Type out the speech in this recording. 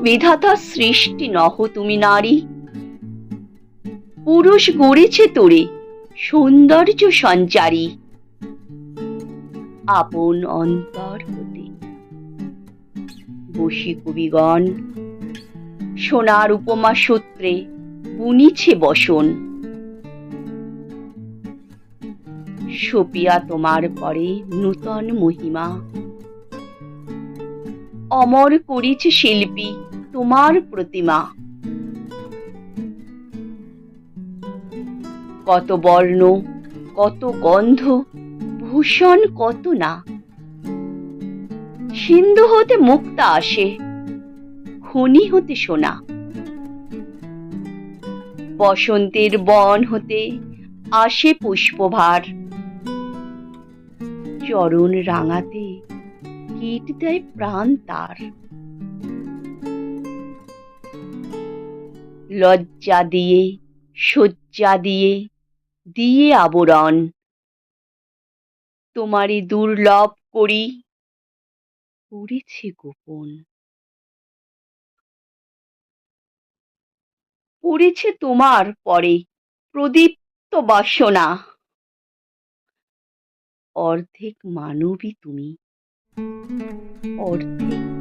বিধাতা সৃষ্টি নহ তুমি নারী, পুরুষ গড়েছে তোরে সৌন্দর্য সঞ্চারী। আপন অন্তর হতে বসি কবিগণ সোনার উপমা সূত্রে বুনিছে বসন। সপিয়া তোমার পরে নূতন মহিমা, অমর করিছে শিল্পী তোমার প্রতিমা। কত বর্ণ, কত গন্ধ, ভূষণ কত না। সিন্ধু হতে মুক্তা আসে, খনি হতে সোনা। বসন্তের বন হতে আসে পুষ্পভার, চরণ রাঙাতে কীট দেয় প্রাণ তার। লজ্জা দিয়ে, শয্যা দিয়ে, দিয়ে আবরণ, তোমারই দুর্লভ করি করেছে গোপন। পড়েছে তোমার পরে প্রদীপ্ত বাসনা, অর্ধেক মানবী তুমি, অর্ধেক